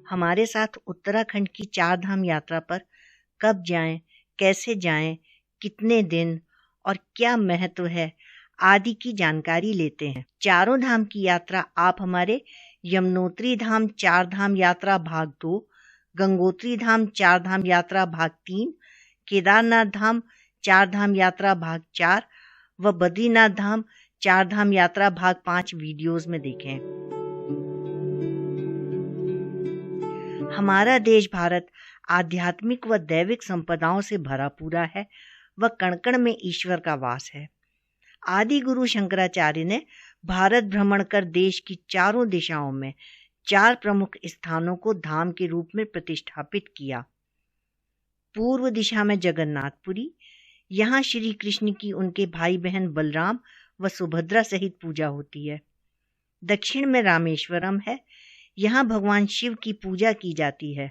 हमारे साथ उत्तराखंड की 4 धाम यात्रा पर कब जाएं, कैसे जाएं, कितने दिन और क्या महत्व है आदि की जानकारी लेते हैं। चारों धाम की यात्रा आप हमारे यमुनोत्री धाम 4 धाम यात्रा भाग 2, गंगोत्री धाम 4 धाम यात्रा भाग 3, केदारनाथ धाम 4 धाम यात्रा भाग 4 व बद्रीनाथ धाम 4 धाम यात्रा भाग 5 वीडियोस में देखें। हमारा देश भारत आध्यात्मिक व दैविक संपदाओं से भरा पूरा है व कण कण में ईश्वर का वास है। आदि गुरु शंकराचार्य ने भारत भ्रमण कर देश की चारों दिशाओं में 4 प्रमुख स्थानों को धाम के रूप में प्रतिष्ठापित किया। पूर्व दिशा में जगन्नाथपुरी, यहाँ श्री कृष्ण की उनके भाई बहन बलराम व सुभद्रा सहित पूजा होती है। दक्षिण में रामेश्वरम है, यहाँ भगवान शिव की पूजा की जाती है।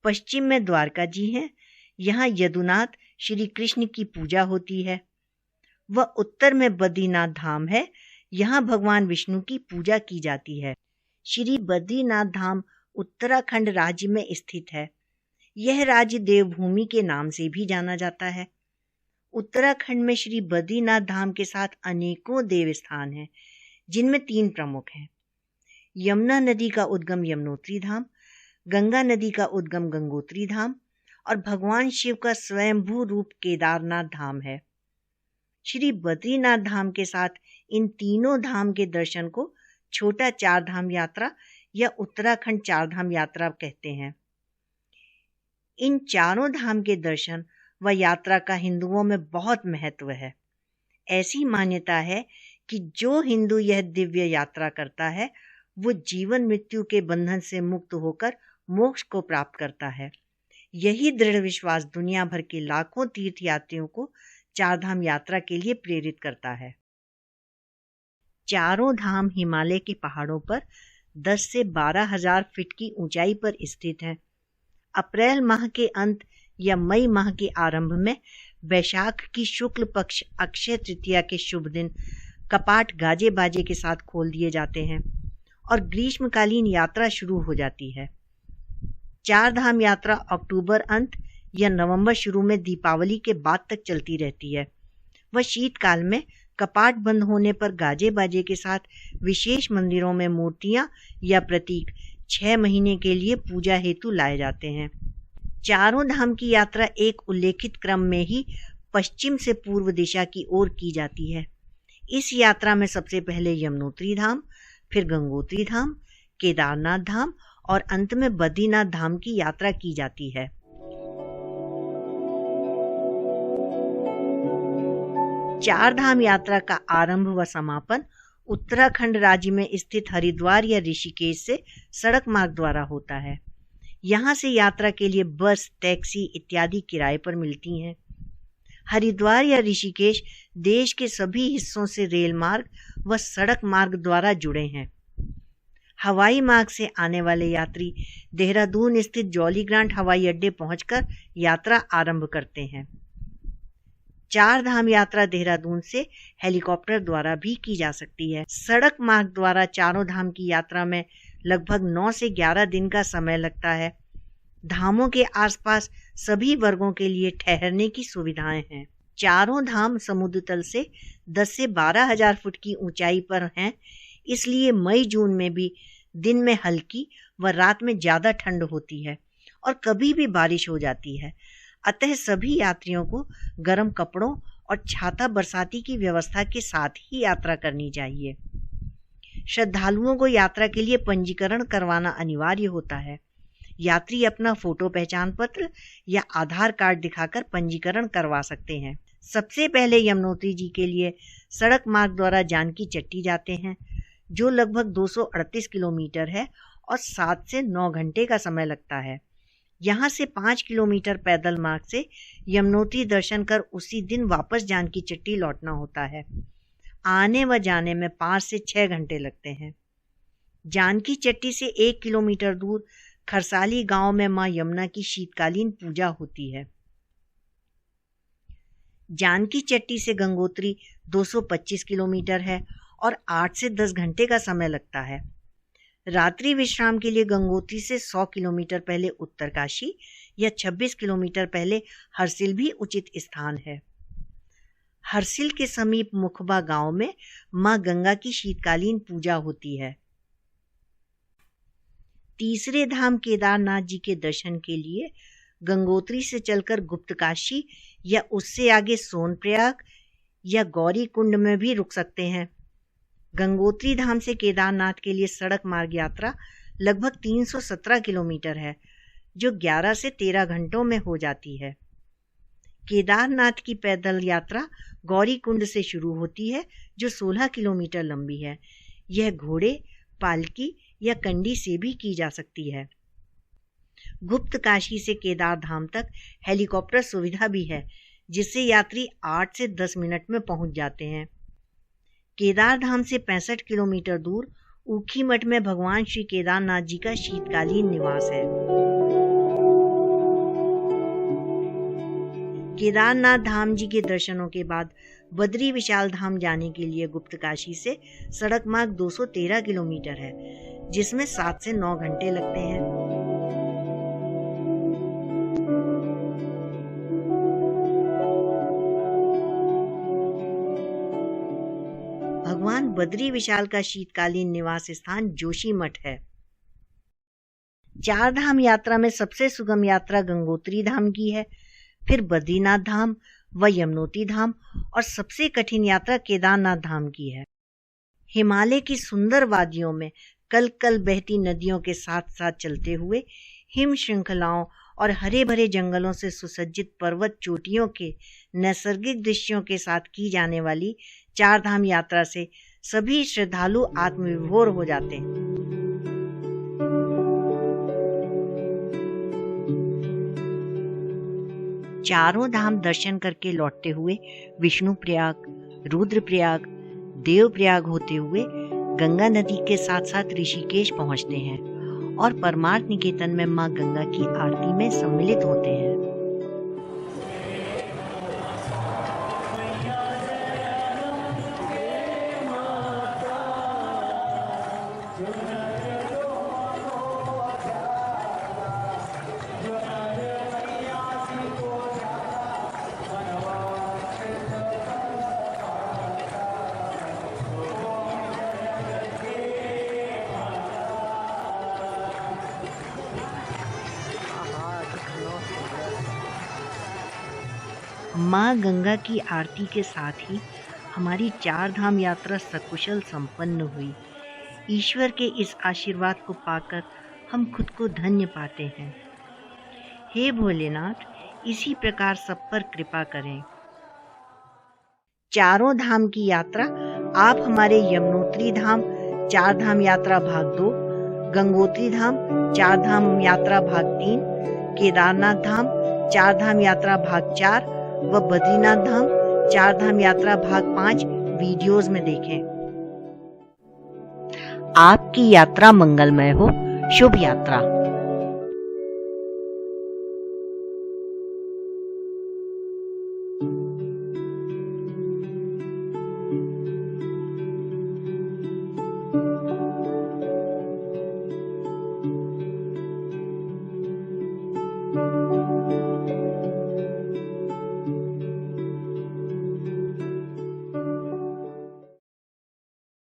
पश्चिम में द्वारका जी हैं, यहाँ यदुनाथ श्री कृष्ण की पूजा होती है। व उत्तर में बद्रीनाथ धाम है, यहाँ भगवान विष्णु की पूजा की जाती है। श्री बद्रीनाथ धाम उत्तराखंड राज्य में स्थित है। यह राज्य देवभूमि के नाम से भी जाना जाता है। उत्तराखंड में श्री बद्रीनाथ धाम के साथ अनेकों देव स्थान हैं, जिनमें 3 प्रमुख हैं। यमुना नदी का उद्गम यमुनोत्री धाम, गंगा नदी का उद्गम गंगोत्री धाम और भगवान शिव का स्वयंभू रूप केदारनाथ धाम है। श्री बद्रीनाथ धाम के साथ इन तीनों धाम के दर्शन को छोटा 4 धाम यात्रा या उत्तराखंड 4 धाम यात्रा कहते हैं। इन चारों धाम के दर्शन व यात्रा का हिंदुओं में बहुत महत्व है। ऐसी मान्यता है कि जो हिंदू यह दिव्य यात्रा करता है वो जीवन मृत्यु के बंधन से मुक्त होकर मोक्ष को प्राप्त करता है। यही दृढ़ विश्वास दुनिया भर के लाखों तीर्थयात्रियों को 4 धाम यात्रा के लिए प्रेरित करता है। चारों धाम हिमालय के पहाड़ों पर 10 से 12,000 फीट की ऊंचाई पर स्थित हैं। अप्रैल माह के अंत या मई माह के आरंभ में वैशाख की शुक्ल पक्ष अक्षय तृतीया के शुभ दिन कपाट गाजे बाजे के साथ खोल दिए जाते हैं और ग्रीष्मकालीन यात्रा शुरू हो जाती है। 4 धाम यात्रा अक्टूबर अंत या नवंबर शुरू में दीपावली के बाद तक चलती रहती है। वह शीतकाल में कपाट बंद होने पर गाजे बाजे के साथ विशेष मंदिरों में मूर्तियां या प्रतीक 6 महीने के लिए पूजा हेतु लाए जाते हैं। चारों धाम की यात्रा एक उल्लेखित क्रम में ही पश्चिम से पूर्व दिशा की ओर की जाती है। इस यात्रा में सबसे पहले यमुनोत्री धाम, फिर गंगोत्री धाम, केदारनाथ धाम और अंत में बद्रीनाथ धाम की यात्रा की जाती है। चार धाम यात्रा का आरंभ व समापन उत्तराखंड राज्य में स्थित हरिद्वार या ऋषिकेश से सड़क मार्ग द्वारा होता है। यहाँ से यात्रा के लिए बस, टैक्सी इत्यादि किराए पर मिलती हैं। हरिद्वार या ऋषिकेश देश के सभी हिस्सों से रेल मार्ग व सड़क मार्ग द्वारा जुड़े हैं। हवाई मार्ग से आने वाले यात्री देहरादून स्थित जॉली ग्रांट हवाई अड्डे पहुंचकर यात्रा आरंभ करते हैं। 4 धाम यात्रा देहरादून से हेलीकॉप्टर द्वारा भी की जा सकती है। सड़क मार्ग द्वारा चारों धाम की यात्रा में लगभग 9 से 11 दिन का समय लगता है। धामों के आसपास सभी वर्गों के लिए ठहरने की सुविधाएं हैं। चारों धाम समुद्र तल से 10 से 12,000 फुट की ऊंचाई पर हैं, इसलिए मई जून में भी दिन में हल्की व रात में ज्यादा ठंड होती है और कभी भी बारिश हो जाती है। अतः सभी यात्रियों को गर्म कपड़ों और छाता बरसाती की व्यवस्था के साथ ही यात्रा करनी चाहिए। श्रद्धालुओं को यात्रा के लिए पंजीकरण करवाना अनिवार्य होता है। यात्री अपना फोटो पहचान पत्र या आधार कार्ड दिखाकर पंजीकरण करवा सकते हैं। सबसे पहले यमुनोत्री जी के लिए सड़क मार्ग द्वारा जानकी चट्टी जाते हैं, जो लगभग 238 किलोमीटर है और 7 से 9 घंटे का समय लगता है। यहाँ से 5 किलोमीटर पैदल मार्ग से यमुनोत्री दर्शन कर उसी दिन वापस जानकी चट्टी लौटना होता है। आने व जाने में 5 से 6 घंटे लगते हैं। जानकी चट्टी से 1 किलोमीटर दूर खरसाली गांव में मां यमुना की शीतकालीन पूजा होती है। जानकी चट्टी से गंगोत्री 225 किलोमीटर है और 8 से 10 घंटे का समय लगता है। रात्रि विश्राम के लिए गंगोत्री से 100 किलोमीटर पहले उत्तरकाशी या 26 किलोमीटर पहले हरसिल भी उचित स्थान है। हरसिल के समीप मुखबा गांव में मां गंगा की शीतकालीन पूजा होती है। तीसरे धाम केदारनाथ जी के दर्शन के लिए गंगोत्री से चलकर गुप्तकाशी या उससे आगे सोनप्रयाग या गौरी कुंड में भी रुक सकते हैं। गंगोत्री धाम से केदारनाथ के लिए सड़क मार्ग यात्रा लगभग 317 किलोमीटर है, जो 11 से 13 घंटों में हो जाती है। केदारनाथ की पैदल यात्रा गौरी कुंड से शुरू होती है, जो 16 किलोमीटर लंबी है। यह घोड़े, पालकी या कंडी से भी की जा सकती है। गुप्त काशी से केदार धाम तक हेलीकॉप्टर सुविधा भी है, जिससे यात्री 8 से 10 मिनट में पहुंच जाते हैं। केदार धाम से 65 किलोमीटर दूर ऊखीमठ में भगवान श्री केदारनाथ जी का शीतकालीन निवास है। केदारनाथ धाम जी के दर्शनों के बाद बद्री विशाल धाम जाने के लिए गुप्तकाशी से सड़क मार्ग 213 किलोमीटर है, जिसमें 7 से 9 घंटे लगते हैं। भगवान बद्री विशाल का शीतकालीन निवास स्थान जोशी मठ है। 4 धाम यात्रा में सबसे सुगम यात्रा गंगोत्री धाम की है, फिर बद्रीनाथ धाम व यमुनोत्री धाम और सबसे कठिन यात्रा केदारनाथ धाम की है। हिमालय की सुंदर वादियों में कल कल बहती नदियों के साथ साथ चलते हुए हिम श्रृंखलाओं और हरे भरे जंगलों से सुसज्जित पर्वत चोटियों के नैसर्गिक दृश्यों के साथ की जाने वाली 4 धाम यात्रा से सभी श्रद्धालु आत्मविभोर हो जाते हैं। चारों धाम दर्शन करके लौटते हुए विष्णुप्रयाग, रुद्रप्रयाग, देवप्रयाग होते हुए गंगा नदी के साथ साथ ऋषिकेश पहुंचते हैं और परमार्थ निकेतन में मां गंगा की आरती में सम्मिलित होते हैं। माँ गंगा की आरती के साथ ही हमारी 4 धाम यात्रा सकुशल संपन्न हुई। ईश्वर के इस आशीर्वाद को पाकर हम खुद को धन्य पाते हैं। हे भोलेनाथ, इसी प्रकार सब पर कृपा करें। चारों धाम की यात्रा आप हमारे यमुनोत्री धाम 4 धाम यात्रा भाग 2, गंगोत्री धाम 4 धाम यात्रा भाग 3, केदारनाथ धाम 4 धाम यात्रा भाग 4 व बद्रीनाथ धाम 4 धाम यात्रा भाग 5 वीडियोस में देखें। आपकी यात्रा मंगलमय हो। शुभ यात्रा।